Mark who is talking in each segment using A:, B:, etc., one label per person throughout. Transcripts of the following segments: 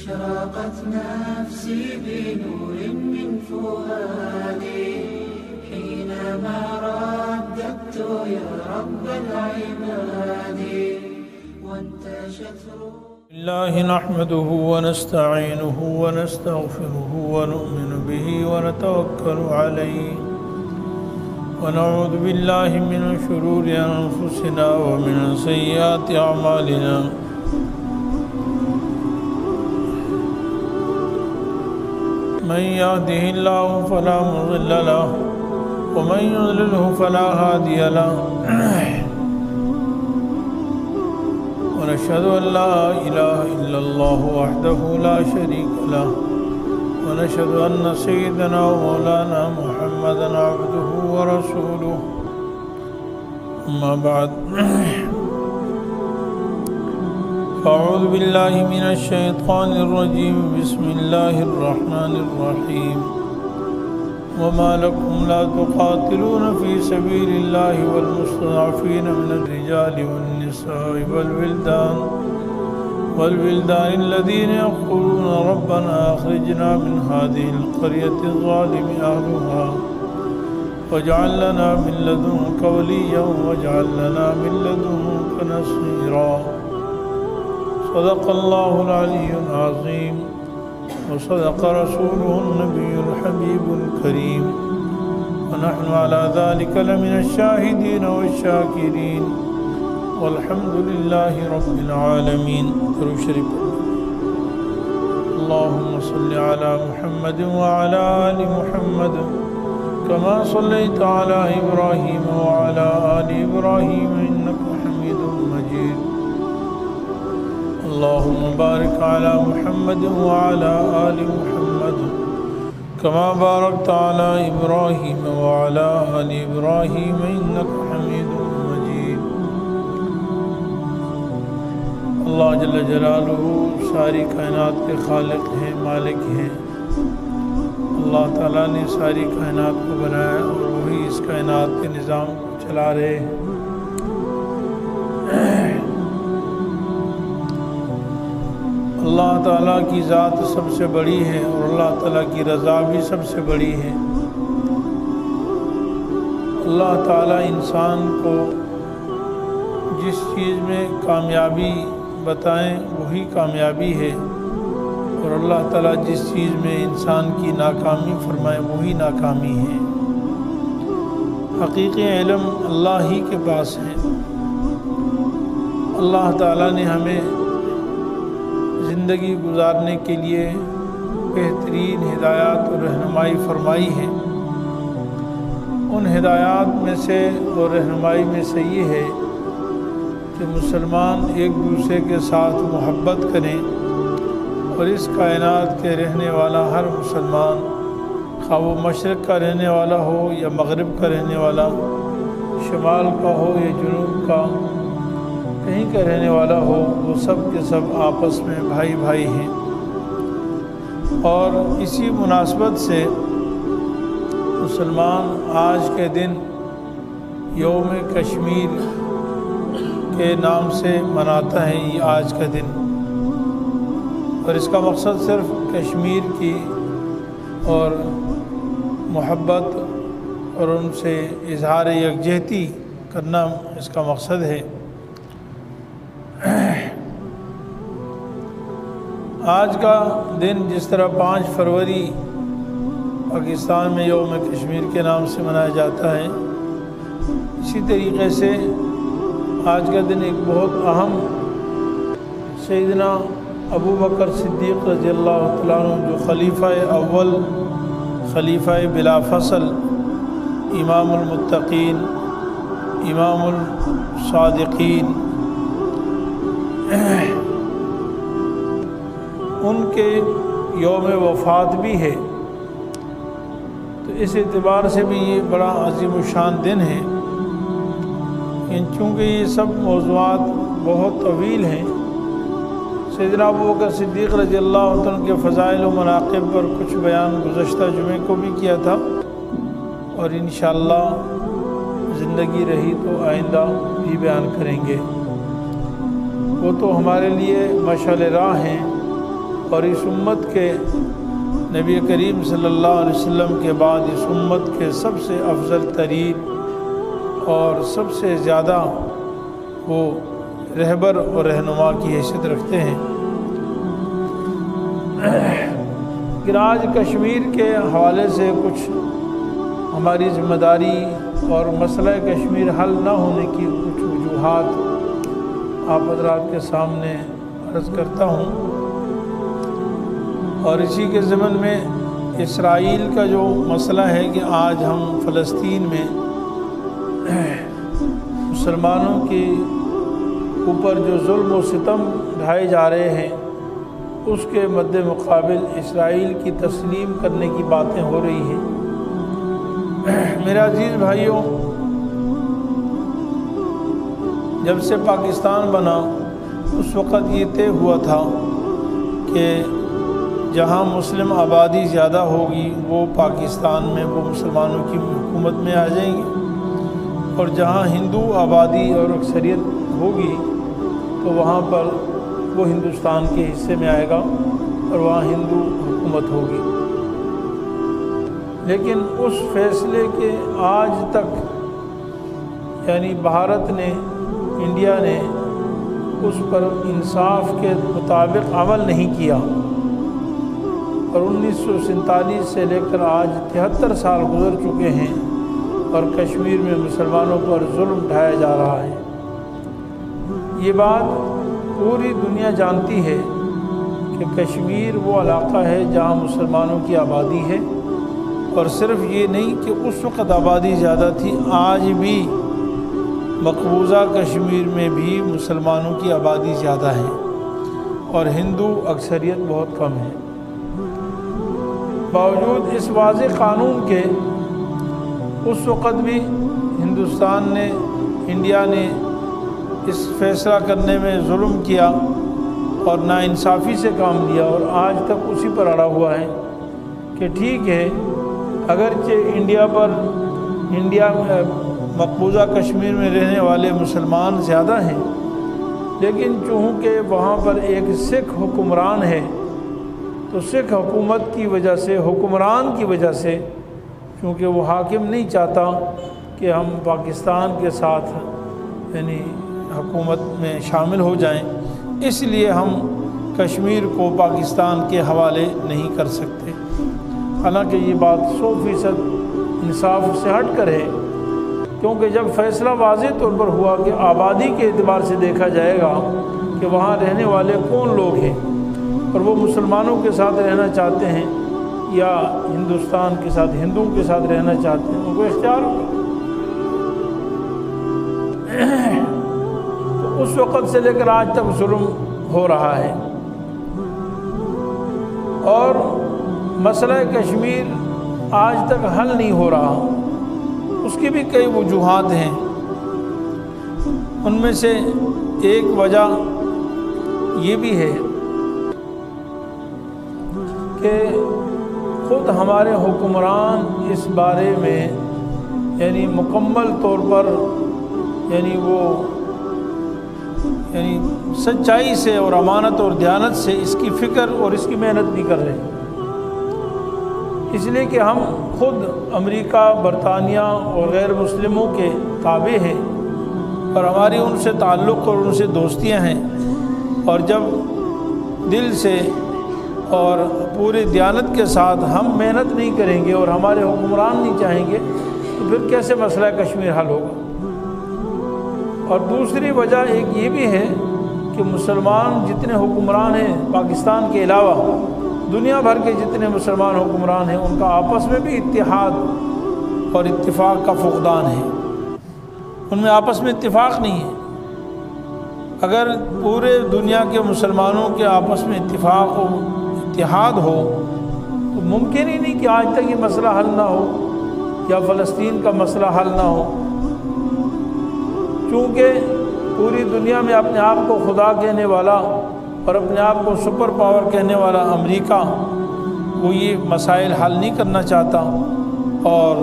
A: أشرقت نفسي بنور من فؤادي حينما رددت يا رب العباد وانتشت
B: الله نحمده ونستعينه ونستغفره ونؤمن به ونتوكل عليه ونعوذ بالله من شرور أنفسنا ومن سيئات أعمالنا من يهده الله فلا مضل له ومن يضلله فلا هادي له ونشهد أن لا إله إلا الله وحده لا شريك له ونشهد أن سيدنا ومولانا محمدا عبده ورسوله أما بعد أعوذ بالله من الشيطان الرجيم بسم الله الرحمن الرحيم وما لكم لا تقاتلون في سبيل الله والمستضعفين من الرجال والنساء والولدان الذين يقولون ربنا أخرجنا من هذه القرية الظالم أهلها واجعل لنا من لدنك وليا واجعل لنا من لدنك نصيرا صدق الله العلي العظيم وصدق رسوله النبي الحبيب الكريم ونحن على ذلك لمن الشاهدين والشاكرين والحمد لله رب العالمين. درود شریف اللهم صل على محمد وعلى آل محمد كما صليت على إبراهيم وعلى آل إبراهيم إنك حميد مجيد. اللهم بارك على محمد وعلى آل محمد كما باركت على إبراهيم وعلى آل إبراهيم إنك حميد مجيد. اللہ جل جلالہ ساری کائنات کے خالق ہیں، مالک ہیں. اللہ تعالیٰ نے ساری کائنات کو بنایا اور وہی اس کائنات کے نظام کو چلا رہے ہیں. اللہ تعالیٰ کی ذات سب سے بڑی ہے اور اللہ تعالیٰ کی رضا بھی سب سے بڑی ہے. اللہ تعالیٰ انسان کو جس چیز میں کامیابی بتائیں وہی کامیابی ہے اور اللہ تعالیٰ جس چیز میں انسان کی ناکامی فرمائے وہی ناکامی ہے. حقیقی علم اللہ ہی کے پاس ہے. اللہ تعالیٰ نے ہمیں زندگی گزارنے کے لیے بہترین ہدایات اور رہنمائی فرمائی ہے. ان ہدایات میں سے اور رہنمائی میں سے یہ ہے کہ مسلمان ایک دوسرے کے ساتھ محبت کریں اور اس کائنات کے رہنے والا ہر مسلمان خواہ وہ مشرق کا رہنے والا ہو یا مغرب کا رہنے والا، شمال کا ہو یا جنوب کا، کہیں کا رہنے والا ہو، وہ سب کے سب آپس میں بھائی بھائی ہیں. اور اسی مناسبت سے مسلمان آج کے دن یوم کشمیر کے نام سے مناتا ہے. یہ آج کا دن، اور اس کا مقصد صرف کشمیر کی اور محبت اور ان سے اظہار یکجہتی کرنا اس کا مقصد ہے. آج کا دن جس طرح 5 فروری پاکستان میں یوم کشمیر کے نام سے منایا جاتا ہے، اسی طریقے سے آج کا دن ایک بہت اہم سیدنا ابو بکر صدیق رضی اللہ تعالیٰ عنہ جو خلیفہ اول، خلیفہ بلا فصل، امام المتقین، امام الصادقین، ان کے یوم وفات بھی ہے. تو اس اعتبار سے بھی یہ بڑا عظیم الشان دن ہے. چونکہ یہ سب موضوعات بہت طویل ہیں، سیدنا ابو بکر صدیق رضی اللہ عنہ کے فضائل و مناقب پر کچھ بیان گزشتہ جمعے کو بھی کیا تھا، اور انشاءاللہ زندگی رہی تو آئندہ بھی بیان کریں گے. وہ تو ہمارے لیے مشعل راہ ہیں اور اس امت کے نبی کریم صلی اللہ علیہ وسلم کے بعد اس امت کے سب سے افضل ترین اور سب سے زیادہ وہ رہبر اور رہنما کی حیثیت رکھتے ہیں۔ آج کشمیر کے حوالے سے کچھ ہماری ذمہ داری اور مسئلہ کشمیر حل نہ ہونے کی کچھ وجوہات آپ حضرات کے سامنے عرض کرتا ہوں، اور اسی کے ضمن میں اسرائیل کا جو مسئلہ ہے کہ آج ہم فلسطین میں مسلمانوں کے اوپر جو ظلم و ستم ڈھائے جا رہے ہیں اس کے مد مقابل اسرائیل کی تسلیم کرنے کی باتیں ہو رہی ہیں۔ میرے عزیز بھائیوں، جب سے پاکستان بنا اس وقت یہ طے ہوا تھا کہ جہاں مسلم آبادی زیادہ ہوگی وہ پاکستان میں وہ مسلمانوں کی حکومت میں آ جائیں گے، اور جہاں ہندو آبادی اور اکثریت ہوگی تو وہاں پر وہ ہندوستان کے حصے میں آئے گا اور وہاں ہندو حکومت ہوگی۔ لیکن اس فیصلے کے آج تک یعنی بھارت نے، انڈیا نے اس پر انصاف کے مطابق عمل نہیں کیا، اور 1947 سے لے کر آج 73 سال گزر چکے ہیں اور کشمیر میں مسلمانوں پر ظلم ڈھایا جا رہا ہے۔ یہ بات پوری دنیا جانتی ہے کہ کشمیر وہ علاقہ ہے جہاں مسلمانوں کی آبادی ہے، اور صرف یہ نہیں کہ اس وقت آبادی زیادہ تھی، آج بھی مقبوضہ کشمیر میں بھی مسلمانوں کی آبادی زیادہ ہے اور ہندو اکثریت بہت کم ہے۔ باوجود اس واضح قانون کے اس وقت بھی ہندوستان نے، انڈیا نے اس فیصلہ کرنے میں ظلم کیا اور ناانصافی سے کام لیا، اور آج تک اسی پر اڑا ہوا ہے کہ ٹھیک ہے اگرچہ انڈیا مقبوضہ کشمیر میں رہنے والے مسلمان زیادہ ہیں، لیکن چونکہ وہاں پر ایک سکھ حکمران ہے تو سکھ حکومت کی وجہ سے، حکمران کی وجہ سے، چونکہ وہ حاکم نہیں چاہتا کہ ہم پاکستان کے ساتھ یعنی حکومت میں شامل ہو جائیں، اس لیے ہم کشمیر کو پاکستان کے حوالے نہیں کر سکتے۔ حالانکہ یہ بات 100% انصاف سے ہٹ کر ہے، کیونکہ جب فیصلہ واضح طور پر ہوا کہ آبادی کے اعتبار سے دیکھا جائے گا کہ وہاں رہنے والے کون لوگ ہیں اور وہ مسلمانوں کے ساتھ رہنا چاہتے ہیں یا ہندوستان کے ساتھ، ہندوؤں کے ساتھ رہنا چاہتے ہیں، ان کو اختیار ہوگا۔ تو اس وقت سے لے کر آج تک ظلم ہو رہا ہے، اور مسئلہ کشمیر آج تک حل نہیں ہو رہا۔ اس کی بھی کئی وجوہات ہیں، ان میں سے ایک وجہ یہ بھی ہے کہ خود ہمارے حکمران اس بارے میں یعنی مکمل طور پر یعنی سچائی سے اور امانت اور دیانت سے اس کی فکر اور اس کی محنت نہیں کر رہے، اس لیے کہ ہم خود امریکہ، برطانیہ اور غیر مسلموں کے تابع ہیں، اور ہماری ان سے تعلق اور ان سے دوستیاں ہیں، اور جب دل سے اور پوری دیانت کے ساتھ ہم محنت نہیں کریں گے اور ہمارے حکمران نہیں چاہیں گے تو پھر کیسے مسئلہ کشمیر حل ہوگا۔ اور دوسری وجہ ایک یہ بھی ہے کہ مسلمان جتنے حکمران ہیں پاکستان کے علاوہ دنیا بھر کے جتنے مسلمان حکمران ہیں ان کا آپس میں بھی اتحاد اور اتفاق کا فقدان ہے، ان میں آپس میں اتفاق نہیں ہے۔ اگر پورے دنیا کے مسلمانوں کے آپس میں اتفاق ہو، اتحاد ہو، تو ممکن ہی نہیں کہ آج تک یہ مسئلہ حل نہ ہو یا فلسطین کا مسئلہ حل نہ ہو، چونکہ پوری دنیا میں اپنے آپ کو خدا کہنے والا اور اپنے آپ کو سپر پاور کہنے والا امریکہ وہ یہ مسائل حل نہیں کرنا چاہتا، اور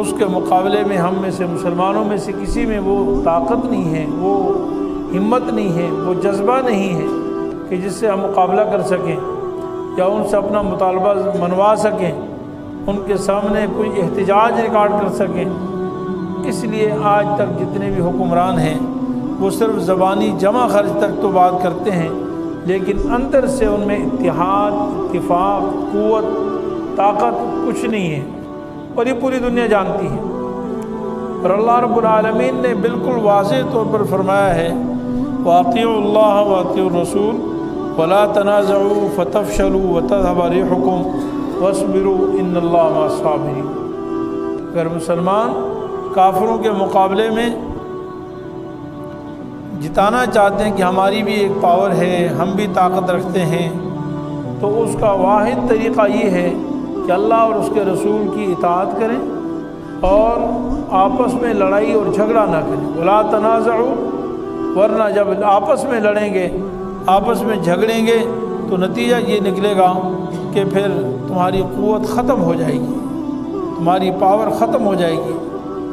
B: اس کے مقابلے میں ہم میں سے مسلمانوں میں سے کسی میں وہ طاقت نہیں ہے، وہ ہمت نہیں ہے، وہ جذبہ نہیں ہے کہ جس سے ہم مقابلہ کر سکیں۔ یا ان سے اپنا مطالبہ منوا سکیں، ان کے سامنے کوئی احتجاج ریکارڈ کر سکیں۔ اس لیے آج تک جتنے بھی حکمران ہیں وہ صرف زبانی جمع خرچ تک تو بات کرتے ہیں، لیکن اندر سے ان میں اتحاد، اتفاق، قوت، طاقت کچھ نہیں ہے، اور یہ پوری دنیا جانتی ہے۔ اور اللہ رب العالمین نے بالکل واضح طور پر فرمایا ہے وَأَطِيعُوا اللَّهَ وَأَطِيعُوا الرَّسُولَ وَلَا تَنَازَعُوا فَتَفْشَلُوا وَتَذْهَبَ رِيحُكُمْ وَاصْبِرُوا إِنَّ اللَّهَ مَعَ الصَّابِرِينَ۔ اگر مسلمان کافروں کے مقابلے میں جتانا چاہتے ہیں کہ ہماری بھی ایک پاور ہے، ہم بھی طاقت رکھتے ہیں، تو اس کا واحد طریقہ یہ ہے کہ اللہ اور اس کے رسول کی اطاعت کریں اور آپس میں لڑائی اور جھگڑا نہ کریں۔ وَلَا تَنَازَعُوا، ورنہ جب آپس میں لڑیں گے، آپس میں جھگڑیں گے تو نتیجہ یہ نکلے گا کہ پھر تمہاری قوت ختم ہو جائے گی، تمہاری پاور ختم ہو جائے گی،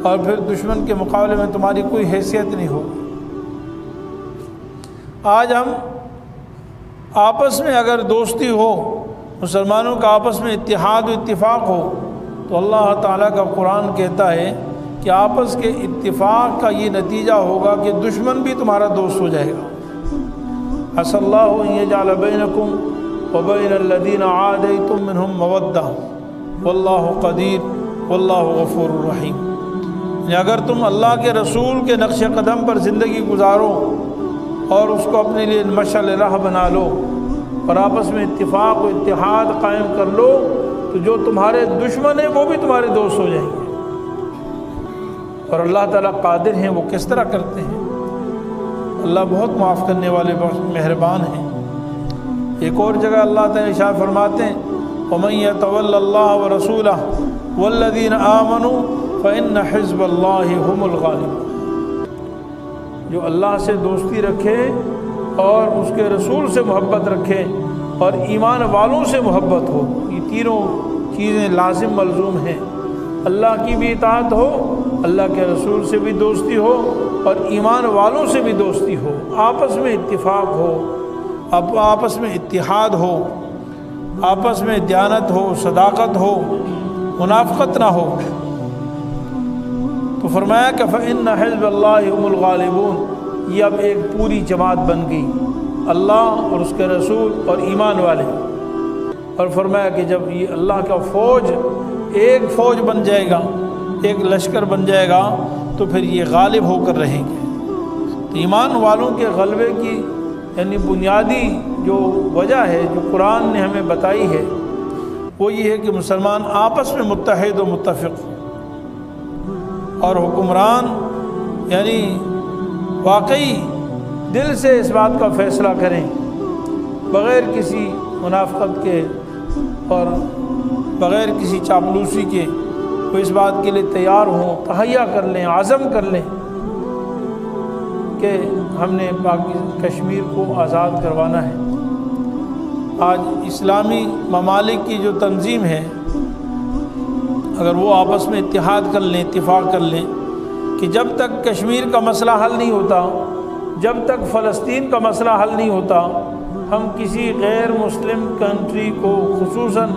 B: اور پھر دشمن کے مقابلے میں تمہاری کوئی حیثیت نہیں ہوگی۔ آج ہم آپس میں اگر دوستی ہو، مسلمانوں کا آپس میں اتحاد و اتفاق ہو، تو اللہ تعالیٰ کا قرآن کہتا ہے کہ آپس کے اتفاق کا یہ نتیجہ ہوگا کہ دشمن بھی تمہارا دوست ہو جائے گا۔ عَسَى اللَّهُ أَن يَجْعَلَ بَيْنَكُمْ وَبَيْنَ الَّذِينَ عَادَيْتُم مِّنْهُمْ مَوَدَّةً وَاللَّهُ قَدِيرٌ وَاللَّهُ غَفُورٌ رَحِيمٌ۔ اگر تم اللہ کے رسول کے نقش قدم پر زندگی گزارو اور اس کو اپنے لیے مشعل راہ بنا لو اور آپس میں اتفاق و اتحاد قائم کر لو، تو جو تمہارے دشمن ہیں وہ بھی تمہارے دوست ہو جائیں گے۔ اور اللہ تعالیٰ قادر ہیں، وہ کس طرح کرتے ہیں؟ اللہ بہت معاف کرنے والے، بہت مہربان ہیں۔ ایک اور جگہ اللہ تعالیٰ ارشاد فرماتے ہیں وَمَن يَتَوَلَّ اللَّهَ وَرَسُولَهُ وَالَّذِينَ آمَنُوا فَإِنَّ حِزْبَ اللَّهِ هُمُ الْغَالِبُونَ۔ جو اللہ سے دوستی رکھے اور اس کے رسول سے محبت رکھے اور ایمان والوں سے محبت ہو، یہ تینوں چیزیں لازم ملزوم ہیں۔ اللہ کی بھی اطاعت ہو، اللہ کے رسول سے بھی دوستی ہو، اور ایمان والوں سے بھی دوستی ہو، آپس میں اتفاق ہو، آپس میں اتحاد ہو، آپس میں دیانت ہو، صداقت ہو، منافقت نہ ہو۔ تو فرمایا کہ فَإِنَّ حِزْبَ اللَّهِ هُمُ الْغَالِبُونَ، یہ اب ایک پوری جماعت بن گئی، اللہ اور اس کے رسول اور ایمان والے۔ اور فرمایا کہ جب یہ اللہ کا فوج ایک فوج بن جائے گا، ایک لشکر بن جائے گا، تو پھر یہ غالب ہو کر رہیں گے۔ تو ایمان والوں کے غلبے کی یعنی بنیادی جو وجہ ہے، جو قرآن نے ہمیں بتائی ہے، وہ یہ ہے کہ مسلمان آپس میں متحد و متفق ہوں، اور حکمران یعنی واقعی دل سے اس بات کا فیصلہ کریں، بغیر کسی منافقت کے اور بغیر کسی چاپلوسی کے، وہ اس بات کے لیے تیار ہوں، تہیہ کر لیں، عزم کر لیں کہ ہم نے کشمیر کو آزاد کروانا ہے۔ آج اسلامی ممالک کی جو تنظیم ہے، اگر وہ آپس میں اتحاد کر لیں، اتفاق کر لیں کہ جب تک کشمیر کا مسئلہ حل نہیں ہوتا، جب تک فلسطین کا مسئلہ حل نہیں ہوتا، ہم کسی غیر مسلم کنٹری کو، خصوصاً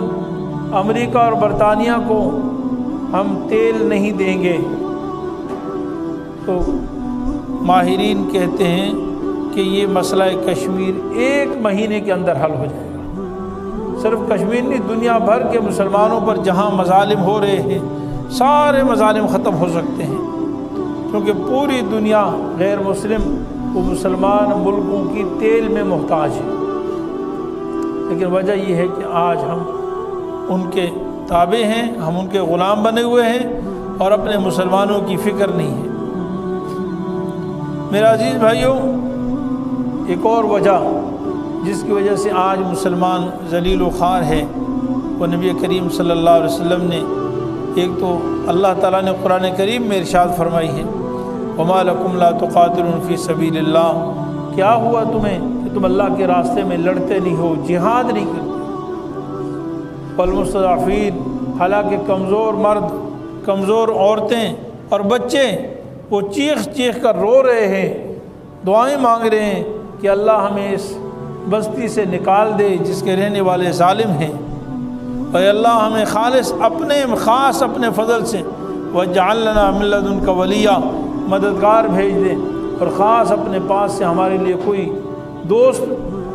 B: امریکہ اور برطانیہ کو ہم تیل نہیں دیں گے۔ تو ماہرین کہتے ہیں کہ یہ مسئلہ کشمیر 1 مہینے کے اندر حل ہو جائے گا۔ صرف کشمیر نہیں، دنیا بھر کے مسلمانوں پر جہاں مظالم ہو رہے ہیں، سارے مظالم ختم ہو سکتے ہیں، کیونکہ پوری دنیا غیر مسلم وہ مسلمان ملکوں کی تیل میں محتاج ہے۔ لیکن وجہ یہ ہے کہ آج ہم ان کے تابع ہیں، ہم ان کے غلام بنے ہوئے ہیں، اور اپنے مسلمانوں کی فکر نہیں ہے۔ میرا عزیز بھائیوں، ایک اور وجہ جس کی وجہ سے آج مسلمان ذلیل و خوار ہے، وہ نبی کریم صلی اللہ علیہ وسلم نے، ایک تو اللہ تعالیٰ نے قرآن کریم میں ارشاد فرمائی ہے وَمَا لَكُمْ لَا تُقَاتِلُونَ فِي سَبِيلِ اللَّهِ، کیا ہوا تمہیں کہ تم اللہ کے راستے میں لڑتے نہیں ہو، جہاد نہیں کرتے۔ والمستضعفین، حالانکہ کمزور مرد، کمزور عورتیں اور بچے وہ چیخ چیخ کر رو رہے ہیں، دعائیں مانگ رہے ہیں کہ اللہ ہمیں اس بستی سے نکال دے جس کے رہنے والے ظالم ہیں۔ اے اللہ ہمیں خاص اپنے فضل سے وَاجْعَلْ لَنَا مِن لَّدُنْكَ وَلِيًّا مددگار بھیج دے، اور خاص اپنے پاس سے ہمارے لیے کوئی دوست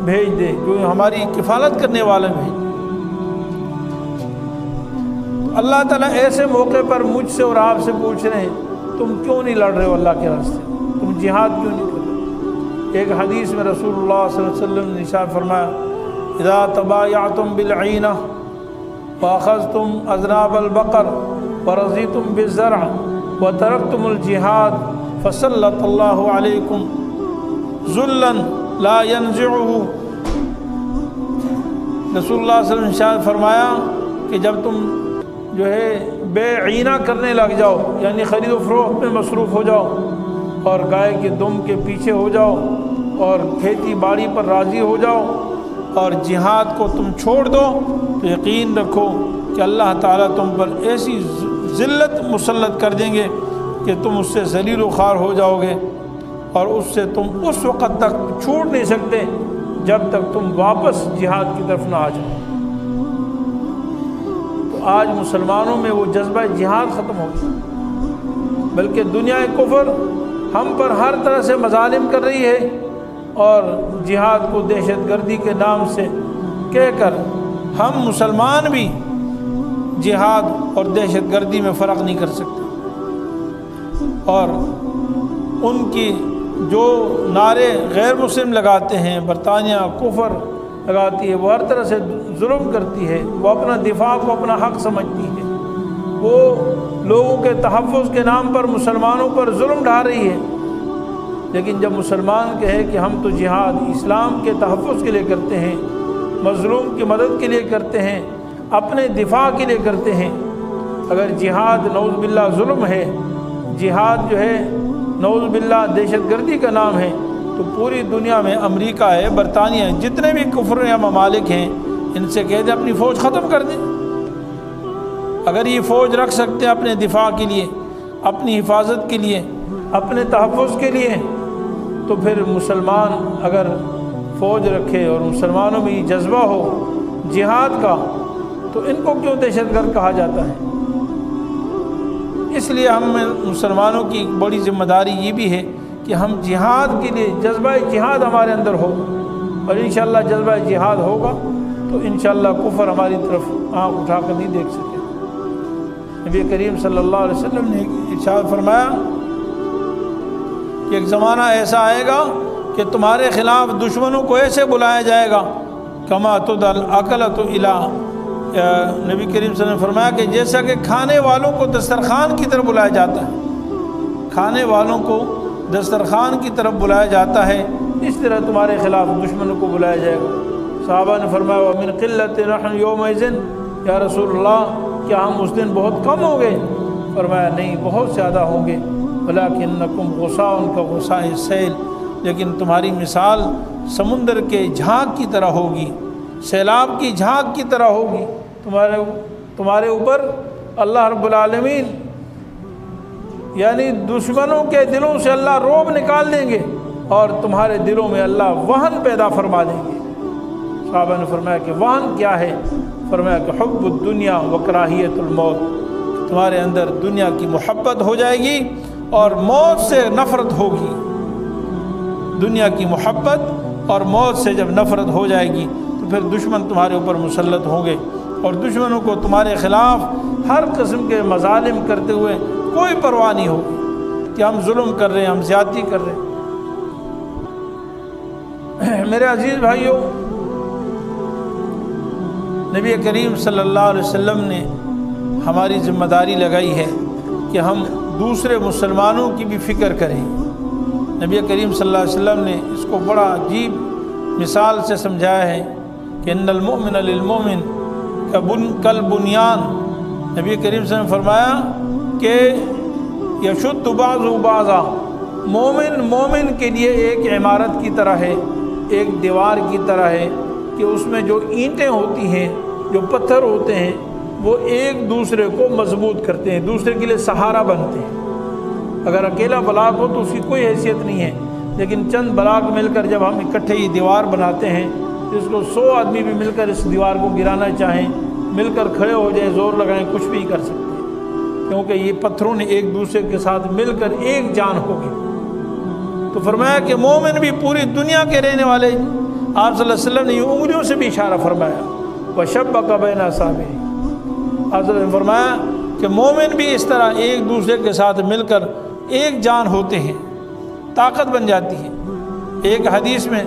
B: بھیج دے جو ہماری کفالت کرنے والا بھیج دے۔ اللہ تعالیٰ ایسے موقع پر مجھ سے اور آپ سے پوچھ رہے ہیں تم کیوں نہیں لڑ رہے ہو اللہ کے راستے، تم جہاد کیوں نہیں کر رہے؟ ایک حدیث میں رسول اللہ صلی اللہ علیہ وسلم نے ارشاد فرمایا اذا تبایعتم بالعینہ واخذتم اذناب البقر ورضیتم بالزرع وترکتم الجہاد فسلط اللہ علیکم ذلا لا ينزعہ۔ رسول اللہ صلی اللہ علیہ وسلم نے ارشاد فرمایا کہ جب تم جو ہے بے عینہ کرنے لگ جاؤ، یعنی خرید و فروخت میں مصروف ہو جاؤ اور گائے کے دم کے پیچھے ہو جاؤ اور کھیتی باڑی پر راضی ہو جاؤ اور جہاد کو تم چھوڑ دو، تو یقین رکھو کہ اللہ تعالیٰ تم پر ایسی ذلت مسلط کر دیں گے کہ تم اس سے ذلیل و خوار ہو جاؤ گے، اور اس سے تم اس وقت تک چھوٹ نہیں سکتے جب تک تم واپس جہاد کی طرف نہ آ جاؤ۔ تو آج مسلمانوں میں وہ جذبہ جہاد ختم ہو گیا، بلکہ دنیا کفر ہم پر ہر طرح سے مظالم کر رہی ہے، اور جہاد کو دہشت گردی کے نام سے کہہ کر ہم مسلمان بھی جہاد اور دہشت گردی میں فرق نہیں کر سکتے، اور ان کی جو نعرے غیر مسلم لگاتے ہیں، برطانیہ کفر لگاتی ہے، وہ ہر طرح سے ظلم کرتی ہے، وہ اپنا دفاع کو اپنا حق سمجھتی ہے، وہ لوگوں کے تحفظ کے نام پر مسلمانوں پر ظلم ڈھا رہی ہے۔ لیکن جب مسلمان کہے کہ ہم تو جہاد اسلام کے تحفظ کے لیے کرتے ہیں، مظلوم کی مدد کے لیے کرتے ہیں، اپنے دفاع کے لیے کرتے ہیں، اگر جہاد نعوذ باللہ ظلم ہے، جہاد جو ہے نعوذ باللہ دہشت گردی کا نام ہے، تو پوری دنیا میں امریکہ ہے، برطانیہ ہے، جتنے بھی کفر یا ممالک ہیں، ان سے کہہ دیں اپنی فوج ختم کر دیں۔ اگر یہ فوج رکھ سکتے ہیں اپنے دفاع کے لیے، اپنی حفاظت کے لیے، اپنے تحفظ کے لیے، تو پھر مسلمان اگر فوج رکھے اور مسلمانوں میں یہ جذبہ ہو جہاد کا، تو ان کو کیوں دہشت گرد کہا جاتا ہے؟ اس لیے ہم مسلمانوں کی بڑی ذمہ داری یہ بھی ہے کہ ہم جہاد کے لیے جذبہ جہاد ہمارے اندر ہو، اور انشاءاللہ جذبہ جہاد ہوگا تو انشاءاللہ کفر ہماری طرف آنکھ اٹھا کر نہیں دیکھ سکے۔ نبی کریم صلی اللہ علیہ وسلم نے ارشاد فرمایا کہ ایک زمانہ ایسا آئے گا کہ تمہارے خلاف دشمنوں کو ایسے بلایا جائے گا کما تدعى الاکلۃ الی، نبی کریم صلی اللہ علیہ وسلم نے فرمایا کہ جیسا کہ کھانے والوں کو دسترخوان کی طرف بلایا جاتا ہے، کھانے والوں کو دسترخوان کی طرف بلایا جاتا ہے، اس طرح تمہارے خلاف دشمنوں کو بلایا جائے گا۔ صحابہ نے فرمایا وَمِن قِلَّةٍ نَحْنُ يَوْمَئِذٍ، یا رسول اللہ کیا ہم اس دن بہت کم ہوں گے؟ فرمایا نہیں، بہت زیادہ ہوں گے، وَلَكِنَّكُمْ غُصَاءٌ كَغُصَاءِ السَّيْلِ، لیکن تمہاری مثال سمندر کے جھاگ کی طرح ہوگی، سیلاب کی جھاگ کی طرح ہوگی۔ تمہارے اوپر اللہ رب العالمین یعنی دشمنوں کے دلوں سے اللہ رعب نکال دیں گے، اور تمہارے دلوں میں اللہ وہن پیدا فرما دیں گے۔ صحابہ نے فرمایا کہ وہن کیا ہے؟ فرمایا کہ حب الدنیا و کراہیت الموت، تمہارے اندر دنیا کی محبت ہو جائے گی اور موت سے نفرت ہوگی۔ دنیا کی محبت اور موت سے جب نفرت ہو جائے گی تو پھر دشمن تمہارے اوپر مسلط ہوں گے، اور دشمنوں کو تمہارے خلاف ہر قسم کے مظالم کرتے ہوئے کوئی پرواہ نہیں ہوگی کہ ہم ظلم کر رہے ہیں، ہم زیادتی کر رہے ہیں۔ میرے عزیز بھائیوں، نبی کریم صلی اللہ علیہ وسلم نے ہماری ذمہ داری لگائی ہے کہ ہم دوسرے مسلمانوں کی بھی فکر کریں۔ نبی کریم صلی اللہ علیہ وسلم نے اس کو بڑا عجیب مثال سے سمجھایا ہے کہ ان المؤمن للمؤمن کالبنیان۔ نبی کریم صلی اللہ علیہ وسلم نے فرمایا کہ یشد بعضہ بعضا، مومن کے لیے ایک عمارت کی طرح ہے، ایک دیوار کی طرح ہے کہ اس میں جو اینٹیں ہوتی ہیں، جو پتھر ہوتے ہیں، وہ ایک دوسرے کو مضبوط کرتے ہیں، دوسرے کے لیے سہارا بنتے ہیں۔ اگر اکیلا بلاک ہو تو اس کی کوئی حیثیت نہیں ہے، لیکن چند براق مل کر جب ہم اکٹھے یہ دیوار بناتے ہیں، اس کو 100 آدمی بھی مل کر اس دیوار کو گرانا چاہیں، مل کر کھڑے ہو جائیں، زور لگائیں، کچھ بھی کر سکتے ہیں، کیونکہ یہ پتھروں نے ایک دوسرے کے ساتھ مل کر ایک جان ہوگی۔ تو فرمایا کہ مومن بھی پوری دنیا کے رہنے والے، آپ صلی اللہ علیہ وسلم نے یہ انگلیوں سے بھی اشارہ فرمایا، وَشَبَّكَ بَيْنَ أَصَابِعِهِ، آپ صلی اللہ علیہ وسلم نے فرمایا کہ مومن بھی اس طرح ایک دوسرے کے ساتھ مل کر ایک جان ہوتے ہیں، طاقت بن جاتی ہے۔ ایک حدیث میں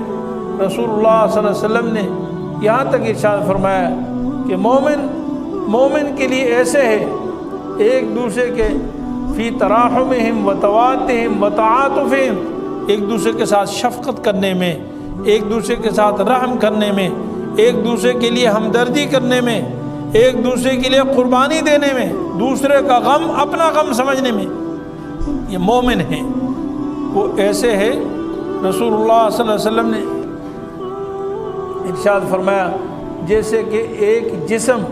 B: رسول اللہ صلی اللہ علیہ وسلم نے یہاں تک ارشاد فرمایا کہ مومن کے لیے ایسے ہے، ایک دوسرے کے فی تراحمہم وتواتہم وتعاطفہم، ایک دوسرے کے ساتھ شفقت کرنے میں، ایک دوسرے کے ساتھ رحم کرنے میں، ایک دوسرے کے لیے ہمدردی کرنے میں، ایک دوسرے کے لیے قربانی دینے میں، دوسرے کا غم اپنا غم سمجھنے میں، یہ مومن ہیں۔ وہ ایسے ہے، رسول اللہ صلی اللہ علیہ وسلم نے ارشاد فرمایا جیسے کہ ایک جسم،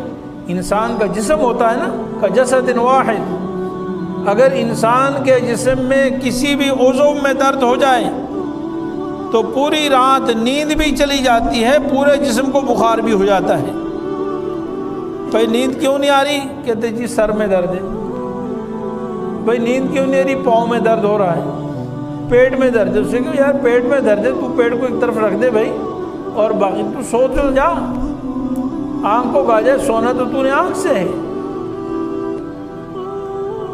B: انسان کا جسم ہوتا ہے نا، کجسد واحد، اگر انسان کے جسم میں کسی بھی عضو میں درد ہو جائے تو پوری رات نیند بھی چلی جاتی ہے، پورے جسم کو بخار بھی ہو جاتا ہے۔ بھائی نیند کیوں نہیں آ رہی؟ کہتے جی سر میں درد ہے۔ بھائی نیند کیوں نہیں آ رہی؟ پاؤں میں درد ہو رہا ہے، پیٹ میں درد ہے۔ اس سے کہ یار پیٹ میں درد ہے، تو پیٹ کو ایک طرف رکھ دے بھائی، اور باقی تو سو تو جا، آنکھ کو کہا جائے سونا تو نے آنکھ سے ہے،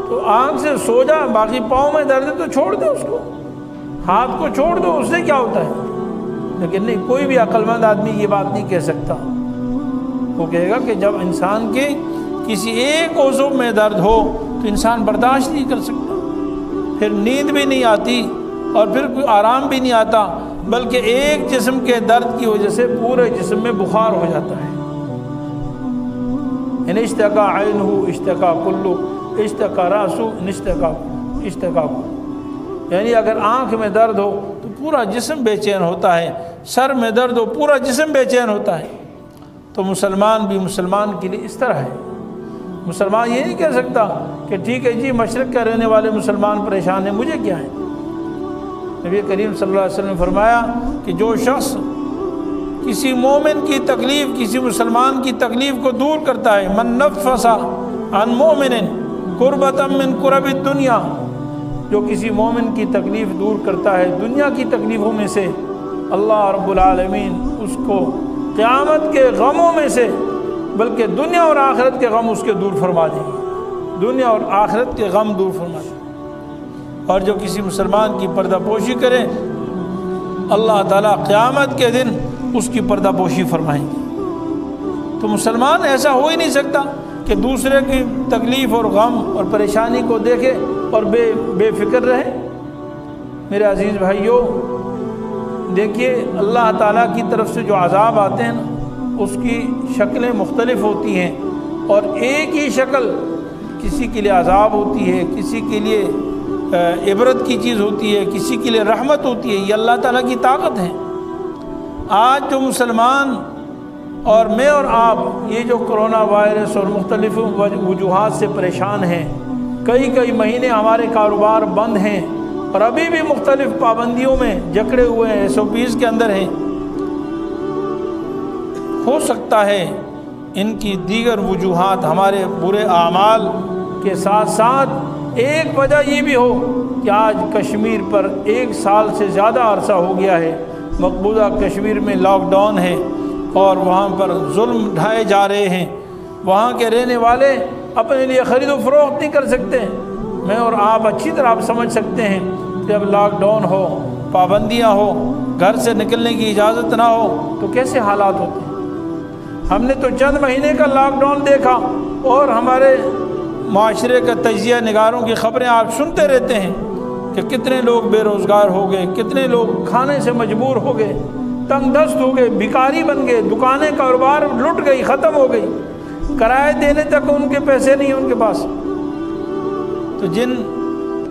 B: تو آنکھ سے سو جا، باقی پاؤں میں درد ہے تو چھوڑ دے اس کو، ہاتھ کو چھوڑ دو، اس سے کیا ہوتا ہے؟ لیکن نہیں، کوئی بھی عقل مند آدمی یہ بات نہیں کہہ سکتا۔ وہ کہے گا کہ جب انسان کے کسی ایک عضو میں درد ہو تو انسان برداشت نہیں کر سکتا، پھر نیند بھی نہیں آتی اور پھر کوئی آرام بھی نہیں آتا، بلکہ ایک جسم کے درد کی وجہ سے پورے جسم میں بخار ہو جاتا ہے۔ ان اشتکا عینہ اشتکا کلو، اشتکا راسو اشتکا کلو، یعنی اگر آنکھ میں درد ہو تو پورا جسم بے چین ہوتا ہے، سر میں درد ہو پورا جسم بے چین ہوتا ہے۔ تو مسلمان بھی مسلمان کے لیے اس طرح ہے۔ مسلمان یہ نہیں کہہ سکتا کہ ٹھیک ہے جی مشرق کا رہنے والے مسلمان پریشان ہیں، مجھے کیا ہے۔ نبی کریم صلی اللہ علیہ وسلم نے فرمایا کہ جو شخص کسی مومن کی تکلیف، کسی مسلمان کی تکلیف کو دور کرتا ہے، من نفس عن مومن کربۃ من کرب الدنیا، جو کسی مومن کی تکلیف دور کرتا ہے دنیا کی تکلیفوں میں سے، اللہ رب العالمین اس کو قیامت کے غموں میں سے، بلکہ دنیا اور آخرت کے غم اس کے دور فرما دیں گے، دنیا اور آخرت کے غم دور فرما دیں گے۔ اور جو کسی مسلمان کی پردہ پوشی کرے، اللہ تعالیٰ قیامت کے دن اس کی پردہ پوشی فرمائیں گے۔ تو مسلمان ایسا ہو ہی نہیں سکتا کہ دوسرے کی تکلیف اور غم اور پریشانی کو دیکھے اور بے فکر رہے۔ میرے عزیز بھائیوں، دیکھیے اللہ تعالیٰ کی طرف سے جو عذاب آتے ہیں نا، اس کی شکلیں مختلف ہوتی ہیں، اور ایک ہی شکل کسی کے لیے عذاب ہوتی ہے، کسی کے لیے عبرت کی چیز ہوتی ہے، کسی کے لیے رحمت ہوتی ہے۔ یہ اللہ تعالیٰ کی طاقت ہے۔ آج جو مسلمان اور میں اور آپ یہ جو کرونا وائرس اور مختلف وجوہات سے پریشان ہیں، کئی مہینے ہمارے کاروبار بند ہیں اور ابھی بھی مختلف پابندیوں میں جکڑے ہوئے ہیں، SOPs کے اندر ہیں، ہو سکتا ہے ان کی دیگر وجوہات ہمارے برے اعمال کے ساتھ ساتھ ایک وجہ یہ بھی ہو کہ آج کشمیر پر 1 سال سے زیادہ عرصہ ہو گیا ہے، مقبوضہ کشمیر میں لاک ڈاؤن ہے اور وہاں پر ظلم ڈھائے جا رہے ہیں، وہاں کے رہنے والے اپنے لیے خرید و فروخت نہیں کر سکتے۔ میں اور آپ اچھی طرح آپ سمجھ سکتے ہیں کہ جب لاک ڈاؤن ہو، پابندیاں ہو، گھر سے نکلنے کی اجازت نہ ہو تو کیسے حالات ہوتے ہیں۔ ہم نے تو چند مہینے کا لاک ڈاؤن دیکھا اور ہمارے معاشرے کا تجزیہ نگاروں کی خبریں آپ سنتے رہتے ہیں کہ کتنے لوگ بے روزگار ہو گئے، کتنے لوگ کھانے سے مجبور ہو گئے، تنگ دست ہو گئے، بھکاری بن گئے، دکانیں کاروبار لٹ گئی، ختم ہو گئی، کرائے دینے تک ان کے پیسے نہیں ان کے پاس۔ تو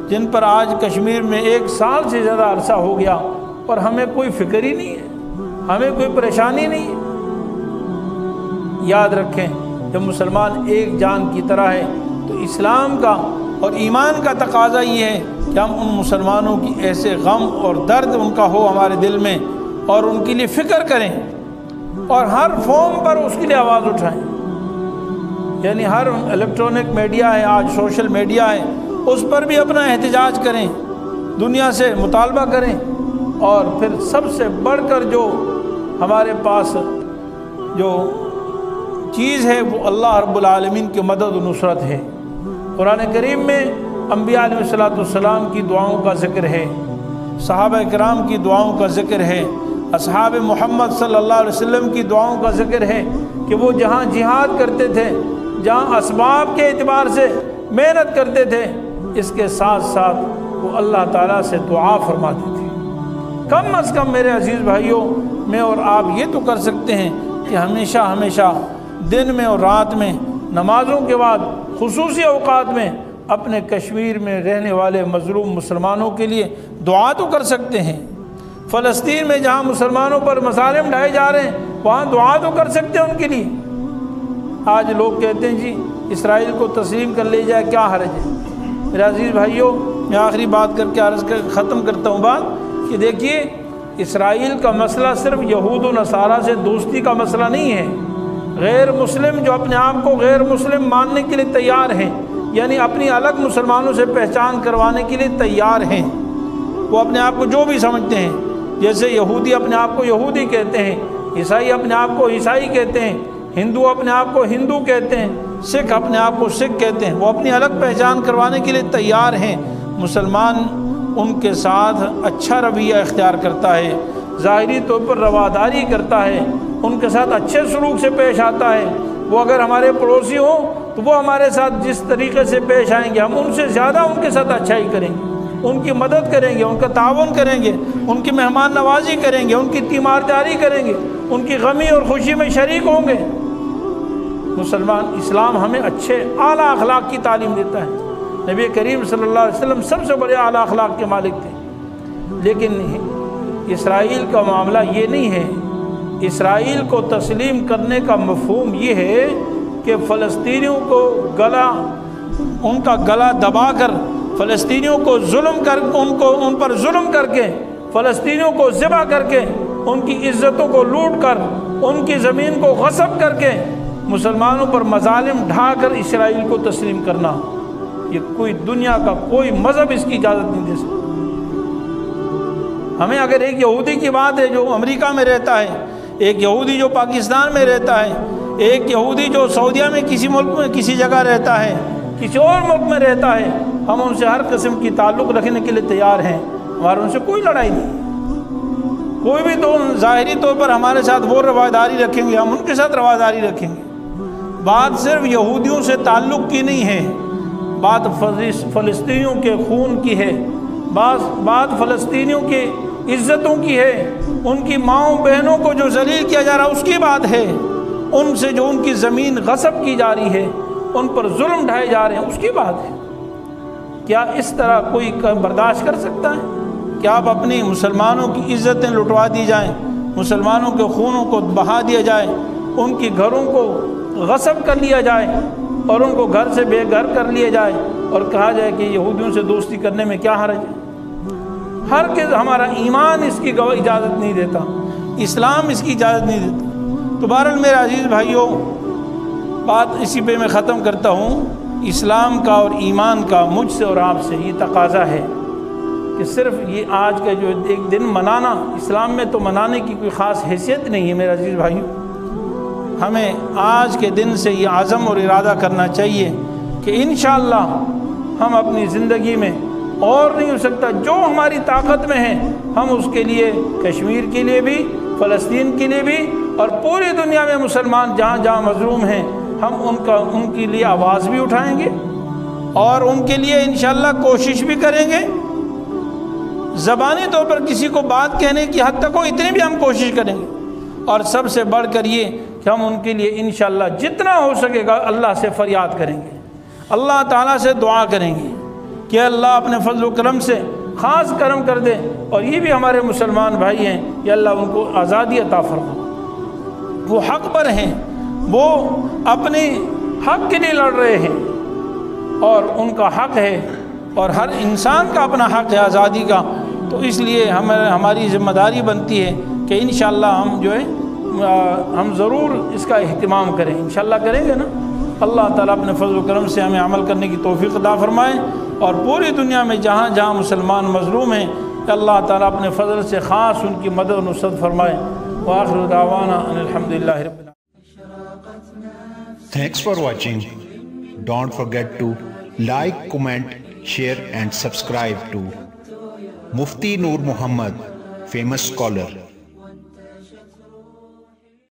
B: جن پر آج کشمیر میں 1 سال سے زیادہ عرصہ ہو گیا اور ہمیں کوئی فکر ہی نہیں ہے، ہمیں کوئی پریشانی نہیں ہے۔ یاد رکھیں جب مسلمان ایک جان کی طرح ہے تو اسلام کا اور ایمان کا تقاضا یہ ہے کہ ہم ان مسلمانوں کی ایسے غم اور درد ان کا ہو ہمارے دل میں، اور ان کے لیے فکر کریں، اور ہر فارم پر اس کے لیے آواز اٹھائیں۔ یعنی ہر الیکٹرانک میڈیا ہے، آج سوشل میڈیا ہے، اس پر بھی اپنا احتجاج کریں، دنیا سے مطالبہ کریں، اور پھر سب سے بڑھ کر جو ہمارے پاس جو چیز ہے وہ اللہ رب العالمین کی مدد و نصرت ہے۔ قرآن کریم میں انبیاء علیہ السلام کی دعاؤں کا ذکر ہے، صحابہ کرام کی دعاؤں کا ذکر ہے، اصحاب محمد صلی اللہ علیہ وسلم کی دعاؤں کا ذکر ہے کہ وہ جہاں جہاد کرتے تھے، جہاں اسباب کے اعتبار سے محنت کرتے تھے، اس کے ساتھ ساتھ وہ اللہ تعالیٰ سے دعا فرماتے تھے۔ کم از کم میرے عزیز بھائیوں، میں اور آپ یہ تو کر سکتے ہیں کہ ہمیشہ دن میں اور رات میں، نمازوں کے بعد خصوصی اوقات میں اپنے کشمیر میں رہنے والے مظلوم مسلمانوں کے لیے دعا تو کر سکتے ہیں۔ فلسطین میں جہاں مسلمانوں پر مظالم ڈھائے جا رہے ہیں وہاں دعا تو کر سکتے ہیں ان کے لیے۔ آج لوگ کہتے ہیں جی اسرائیل کو تسلیم کر لے جائے، کیا حرج ہے؟ میرے عزیز بھائیوں، میں آخری بات کر کے عرض کر ختم کرتا ہوں بات کہ دیکھیے، اسرائیل کا مسئلہ صرف یہود و نصارہ سے دوستی کا مسئلہ نہیں ہے۔ غیر مسلم جو اپنے آپ کو غیر مسلم ماننے کے لیے تیار ہیں، یعنی اپنی الگ مسلمانوں سے پہچان کروانے کے لیے تیار ہیں، وہ اپنے آپ کو جو بھی سمجھتے ہیں، جیسے یہودی اپنے آپ کو یہودی کہتے ہیں، عیسائی اپنے آپ کو عیسائی کہتے ہیں، ہندو اپنے آپ کو ہندو کہتے ہیں، سکھ اپنے آپ کو سکھ کہتے ہیں، وہ اپنی الگ پہچان کروانے کے لیے تیار ہیں۔ مسلمان ان کے ساتھ اچھا رویہ اختیار کرتا ہے، ظاہری طور پر رواداری کرتا ہے، ان کے ساتھ اچھے سلوک سے پیش آتا ہے۔ وہ اگر ہمارے پڑوسی ہوں تو وہ ہمارے ساتھ جس طریقے سے پیش آئیں گے، ہم ان سے زیادہ ان کے ساتھ اچھائی کریں گے، ان کی مدد کریں گے، ان کا تعاون کریں گے، ان کی مہمان نوازی کریں گے، ان کی تیمارداری کریں گے، ان کی غمی اور خوشی میں شریک ہوں گے۔ مسلمان اسلام ہمیں اچھے اعلیٰ اخلاق کی تعلیم دیتا ہے۔ نبی کریم صلی اللہ علیہ وسلم سب سے بڑے اعلیٰ اخلاق کے مالک تھے، لیکن اسرائیل کا معاملہ یہ نہیں ہے۔ اسرائیل کو تسلیم کرنے کا مفہوم یہ ہے کہ فلسطینیوں کو ان کا گلا دبا کر، فلسطینیوں کو ان پر ظلم کر کے، فلسطینیوں کو ذبح کر کے، ان کی عزتوں کو لوٹ کر، ان کی زمین کو غصب کر کے، مسلمانوں پر مظالم ڈھا کر اسرائیل کو تسلیم کرنا، یہ کوئی دنیا کا کوئی مذہب اس کی اجازت نہیں دے سکتا۔ ہمیں اگر ایک یہودی کی بات ہے جو امریکہ میں رہتا ہے، ایک یہودی جو پاکستان میں رہتا ہے، ایک یہودی جو سعودیہ میں کسی ملک میں کسی جگہ رہتا ہے، کسی اور ملک میں رہتا ہے، ہم ان سے ہر قسم کی تعلق رکھنے کے لیے تیار ہیں، ہمارا ان سے کوئی لڑائی نہیں۔ کوئی بھی تو ظاہری طور پر ہمارے ساتھ وہ رواداری رکھیں گے، ہم ان کے ساتھ رواداری رکھیں گے۔ بات صرف یہودیوں سے تعلق کی نہیں ہے، بات فلسطینیوں کے خون کی ہے، بات فلسطینیوں کی عزتوں کی ہے، ان کی ماؤں بہنوں کو جو ذلیل کیا جا رہا اس کی بات ہے، ان سے جو ان کی زمین غصب کی جا رہی ہے، ان پر ظلم ڈھائے جا رہے ہیں، اس کی بات ہے۔ کیا اس طرح کوئی برداشت کر سکتا ہے کہ آپ اپنی مسلمانوں کی عزتیں لٹوا دی جائیں، مسلمانوں کے خونوں کو بہا دیا جائے، ان کی گھروں کو غصب کر لیا جائے اور ان کو گھر سے بے گھر کر لیا جائے اور کہا جائے کہ یہودیوں سے دوستی کرنے میں کیا حرج ہے؟ ہرگز ہمارا ایمان اس کی اجازت نہیں دیتا، اسلام اس کی اجازت نہیں دیتا۔ تو بہرحال میرے عزیز بھائیوں، بات اسی پہ میں ختم کرتا ہوں۔ اسلام کا اور ایمان کا مجھ سے اور آپ سے یہ تقاضا ہے کہ صرف یہ آج کا جو ایک دن منانا، اسلام میں تو منانے کی کوئی خاص حیثیت نہیں ہے میرے عزیز بھائیوں۔ ہمیں آج کے دن سے یہ عزم اور ارادہ کرنا چاہیے کہ انشاءاللہ ہم اپنی زندگی میں اور نہیں ہو سکتا جو ہماری طاقت میں ہے، ہم اس کے لیے، کشمیر کے لیے بھی، فلسطین کے لیے بھی، اور پوری دنیا میں مسلمان جہاں جہاں مظلوم ہیں، ہم ان کے لیے آواز بھی اٹھائیں گے اور ان کے لیے انشاءاللہ کوشش بھی کریں گے۔ زبانی طور پر کسی کو بات کہنے کی حد تک ہو اتنی بھی ہم کوشش کریں گے، اور سب سے بڑھ کر یہ کہ ہم ان کے لیے انشاءاللہ جتنا ہو سکے گا اللہ سے فریاد کریں گے، اللہ تعالیٰ سے دعا کریں گے کہ اللہ اپنے فضل و کرم سے خاص کرم کر دے، اور یہ بھی ہمارے مسلمان بھائی ہیں، کہ اللہ ان کو آزادی عطا فرما۔ وہ حق پر ہیں، وہ اپنے حق کے لیے لڑ رہے ہیں، اور ان کا حق ہے، اور ہر انسان کا اپنا حق ہے آزادی کا، تو اس لیے ہماری ذمہ داری بنتی ہے کہ انشاءاللہ ہم جو ہے ہم ضرور اس کا اہتمام کریں، انشاءاللہ کریں گے نا۔ اللہ تعالیٰ اپنے فضل و کرم سے ہمیں عمل کرنے کی توفیق عطا فرمائے، اور پوری دنیا میں جہاں جہاں مسلمان مظلوم ہیں اللہ تعالیٰ اپنے فضل سے خاص ان کی مدد و نصرت فرمائے۔ وآخر دعوانا ان الحمدللہ رب العالمین۔
C: Thanks for watching. Don't forget to like, comment, share and subscribe to Mufti Noor Muhammad, famous scholar.